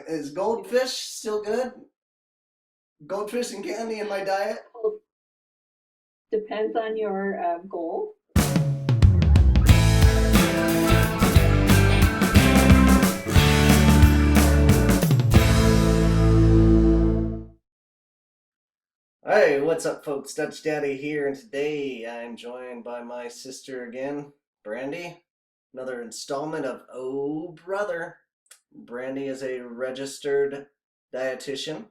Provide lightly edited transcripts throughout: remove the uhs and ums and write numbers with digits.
Is goldfish still good? Goldfish and candy in my diet? Well, depends on your goal. Hey, what's up, folks? Dutch Daddy here, and today I'm joined by my sister again, Brandi. Another installment of Oh Brother. Brandi is a registered dietitian,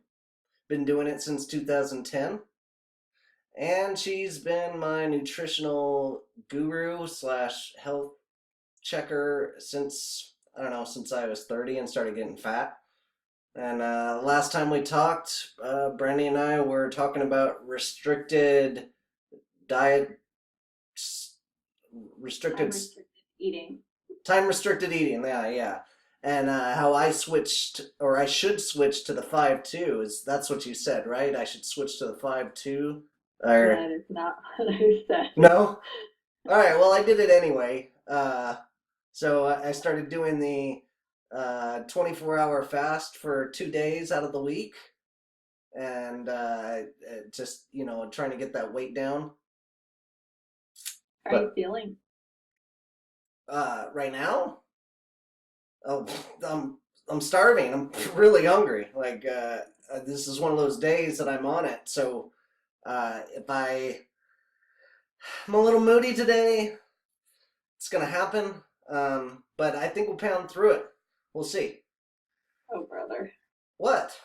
been doing it since 2010, and she's been my nutritional guru slash health checker since, I don't know, since I was 30 and started getting fat. And last time we talked, Brandi and I were talking about restricted diet, restricted Time-restricted eating. time restricted eating. Yeah, yeah. And how I switched, or I should switch to the 5-2. That's what you said, right? I should switch to the 5-2. Or That is not what I said. no? All right. Well, I did it anyway. So I started doing the 24-hour fast for 2 days out of the week, and just trying to get that weight down. How are you feeling? Right now, oh, I'm starving. I'm really hungry. Like this is one of those days that I'm on it. So if I'm a little moody today, it's gonna happen. But I think we'll pound through it. We'll see. Oh, brother. What?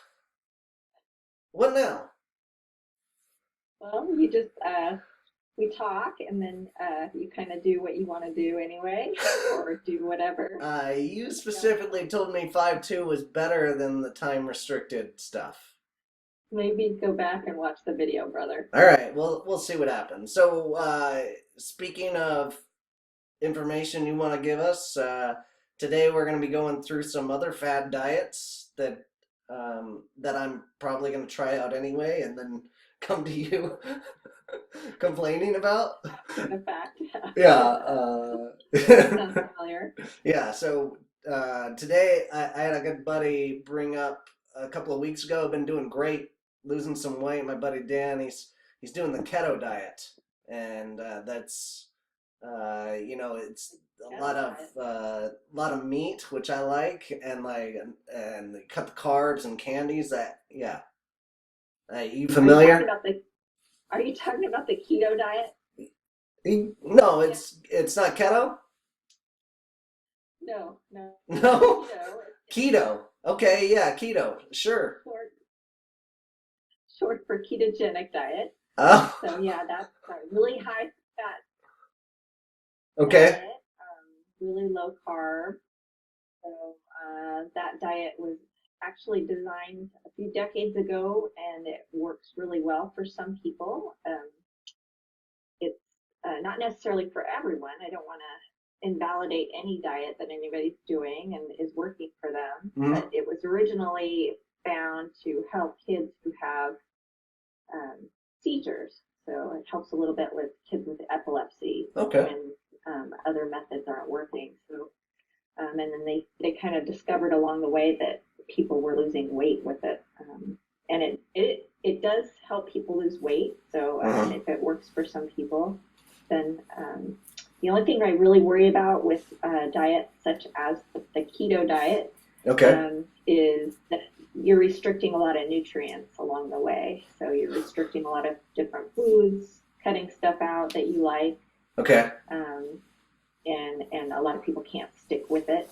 What now? Well, you just we talk, and then you kind of do what you want to do anyway, or do whatever. You specifically told me 5-2 was better than the time restricted stuff. Maybe go back and watch the video, brother. All right, well, we'll see what happens. So, speaking of information you want to give us, today we're going to be going through some other fad diets that I'm probably going to try out anyway, and then come to you complaining about. In fact, Yeah. sounds familiar. Yeah. So today I had a good buddy bring up a couple of weeks ago. I've been doing great, losing some weight. My buddy Dan, he's doing the keto diet, and that's it's a lot of meat, which I like, and and they cut the carbs and candies. That yeah. You familiar? Are you talking about the keto diet? No, it's not keto. No. No. Keto. Keto. Okay, yeah, keto. Sure. Short for ketogenic diet. Oh. So yeah, that's a really high fat Okay. diet, really low carb. So that diet was actually designed a few decades ago, and it works really well for some people. It's not necessarily for everyone. I don't want to invalidate any diet that anybody's doing and is working for them. Mhm. But it was originally found to help kids who have seizures. So it helps a little bit with kids with epilepsy Okay. when other methods aren't working. So and then they kind of discovered along the way that people were losing weight with it, and it does help people lose weight. So if it works for some people, then the only thing I really worry about with diets such as the keto diet Okay. is that you're restricting a lot of nutrients along the way. So you're restricting a lot of different foods, cutting stuff out that you like. Okay. And a lot of people can't stick with it.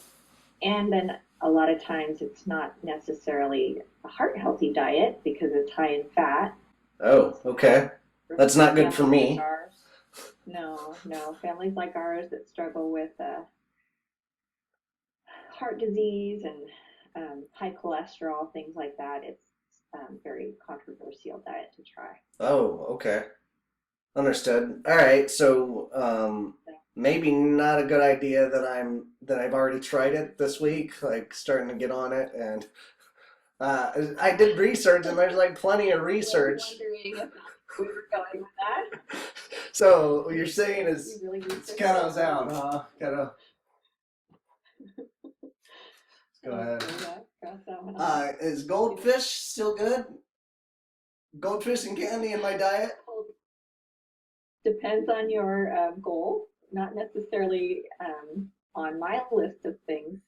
And then a lot of times it's not necessarily a heart healthy diet because it's high in fat. Oh, okay. That's not good for me. Like ours, no, families like ours that struggle with heart disease and high cholesterol, things like that, it's very controversial diet to try. Oh, okay. Understood. All right. So, maybe not a good idea that I've already tried it this week, like starting to get on it, and I did research, and there's like plenty of research. Wondering if we were going with that. So what you're saying is You really it's researched keto's it? out, huh? Keto. Go ahead. Cross that one off. Is goldfish still good? Goldfish and candy in my diet? Depends on your goal. Not necessarily on my list of things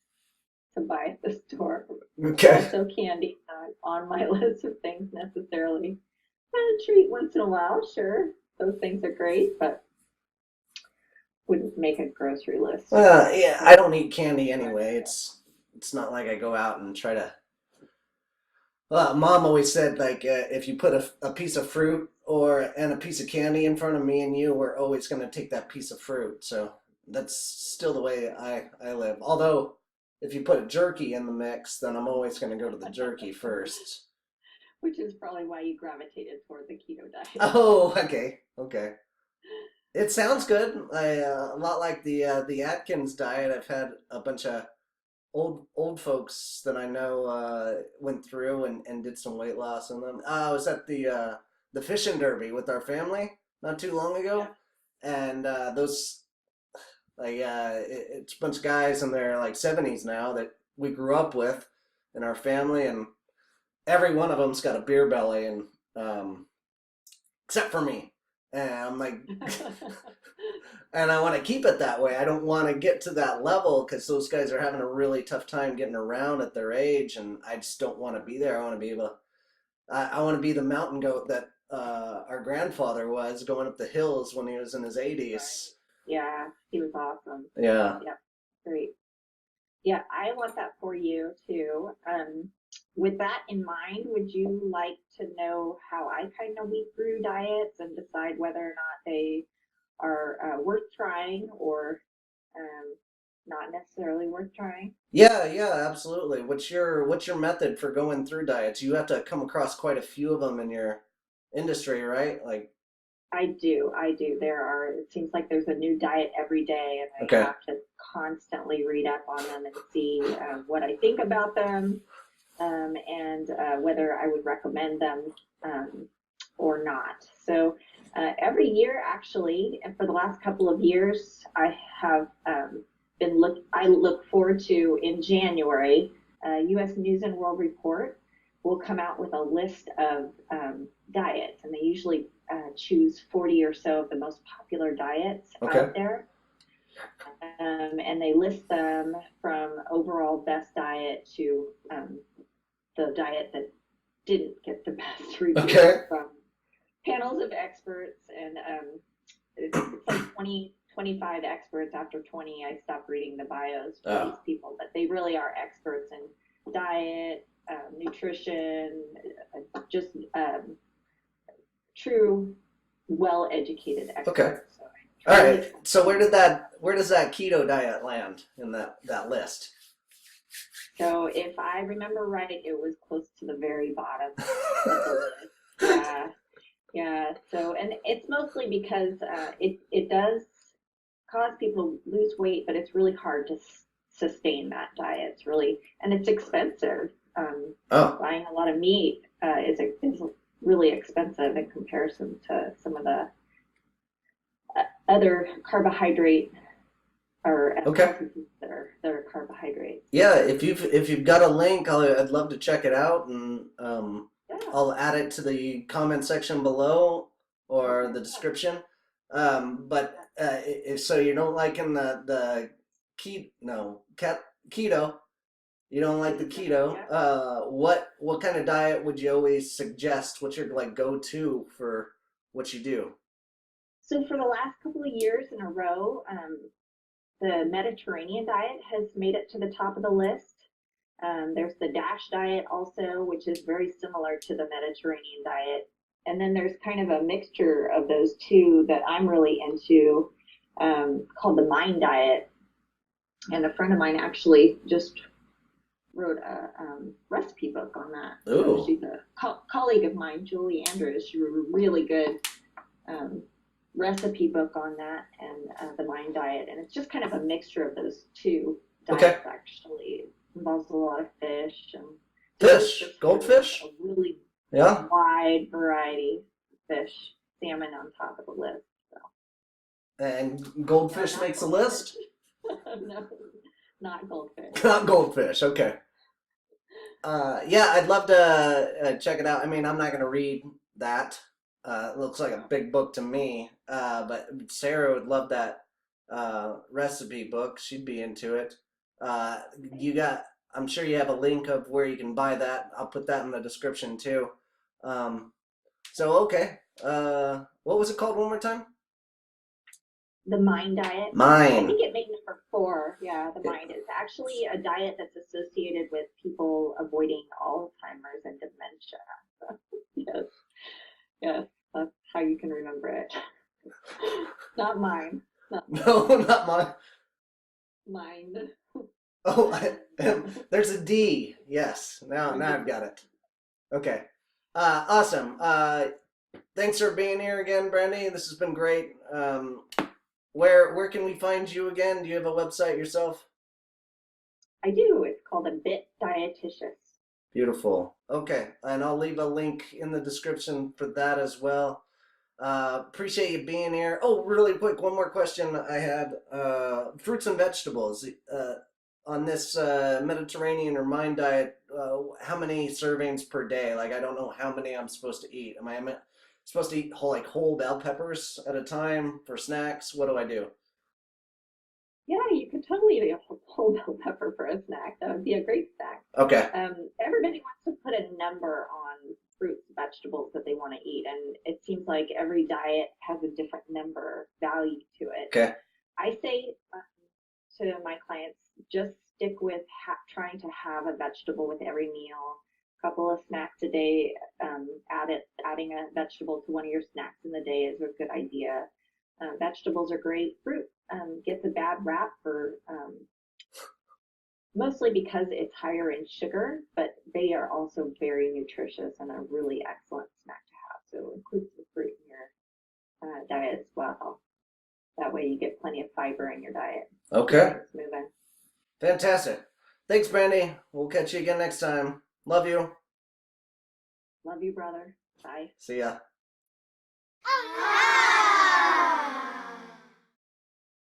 to buy at the store. Okay. Also, candy not on my list of things necessarily. A treat once in a while, sure. Those things are great, but wouldn't make a grocery list. Yeah, I don't eat candy anyway. It's not like I go out and try to. Mom always said like if you put a piece of fruit and a piece of candy in front of me and you, we're always going to take that piece of fruit. So that's still the way I live. Although if you put a jerky in the mix, then I'm always going to go to the jerky first. Which is probably why you gravitated toward the keto diet. Oh, okay. It sounds good. A lot like the Atkins diet. I've had a bunch of old folks that I know went through and did some weight loss in them. I was at the fishing derby with our family not too long ago, and those it's a bunch of guys in their like 70s now that we grew up with in our family, and every one of them's got a beer belly, and except for me. And I'm like, and I want to keep it that way. I don't want to get to that level because those guys are having a really tough time getting around at their age, and I just don't want to be there. I want to be able to. I want to be the mountain goat that our grandfather was going up the hills when he was in his 80s. Yeah, he was awesome. Yeah. Yep, great. Yeah, I want that for you too. With that in mind, would you like to know how I kind of weed through diets and decide whether or not they are worth trying or not necessarily worth trying? Yeah, absolutely. What's your method for going through diets? You have to come across quite a few of them in your industry, right? Like I do. It seems like there's a new diet every day, and I okay. have to constantly read up on them and see what I think about them. And whether I would recommend them or not. So every year, actually, and for the last couple of years, I have I look forward to in January, US News and World Report will come out with a list of diets, and they usually choose 40 or so of the most popular diets out there. And they list them from overall best diet to the diet that didn't get the best reviews from panels of experts. And it's like 25 experts. After 20, I stopped reading the bios for these people, but they really are experts in diet, nutrition, just true, well-educated experts. Okay. So all right. So where does that keto diet land in that list? So if I remember right, it was close to the very bottom of the list. Yeah. So, and it's mostly because it does cause people to lose weight, but it's really hard to sustain that diet. And it's expensive. Buying a lot of meat is really expensive in comparison to some of the other carbohydrate or substances that are carbohydrates. Yeah, if you've got a link, I'd love to check it out, and I'll add it to the comment section below or the description. But if so, you don't like in the keto. You don't like the keto. What kind of diet would you always suggest? What's your like go-to for what you do? So for the last couple of years in a row, the Mediterranean diet has made it to the top of the list. There's the DASH diet also, which is very similar to the Mediterranean diet. And then there's kind of a mixture of those two that I'm really into, called the Mind diet. And a friend of mine actually just wrote a recipe book on that. So she's a colleague of mine, Julie Andrews. She wrote a really good recipe book on that and the Mind diet. And it's just kind of a mixture of those two diets, actually. It involves a lot of fish. Goldfish? A really wide variety of fish, salmon on top of the list. So. And goldfish makes a list? No, not goldfish. Not goldfish, okay. Yeah, I'd love to check it out. I mean, I'm not going to read that. It looks like a big book to me. But Sarah would love that recipe book. She'd be into it. You got, I'm sure you have a link of where you can buy that. I'll put that in the description too. Um, so, okay. What was it called one more time? The Mind Diet. I Mine. think it made number 4. Yeah, the Mind is actually a diet that's associated with people avoiding Alzheimer's and dementia. Yes, yes, that's how you can remember it. Not mine. Not No, not mine. mind. Oh, there's a D. Yes. Now I've got it. Okay. Awesome. Thanks for being here again, Brandi. This has been great. Where can we find you again? Do you have a website yourself? I do. It's called a Bit Dietitious. Beautiful. Okay, and I'll leave a link in the description for that as well. Appreciate you being here. Oh, really quick, one more question I had. Fruits and vegetables. On this Mediterranean or Mind diet, how many servings per day? Like, I don't know how many I'm supposed to eat. Am I supposed to eat whole bell peppers at a time for snacks? What do I do? Yeah, you could totally eat a whole bell pepper for a snack. That would be a great snack. Okay. Everybody wants to put a number on fruits, vegetables that they want to eat, and it seems like every diet has a different number value to it. Okay. I say to my clients, just stick with trying to have a vegetable with every meal. A couple of snacks a day. Adding a vegetable to one of your snacks in the day is a good idea. Vegetables are great. Fruit gets a bad rap for mostly because it's higher in sugar, but they are also very nutritious and a really excellent snack to have. So include some fruit in your diet as well. That way you get plenty of fiber in your diet. Okay. Keep things moving. Fantastic. Thanks, Brandi. We'll catch you again next time. Love you. Love you, brother. Bye. See ya.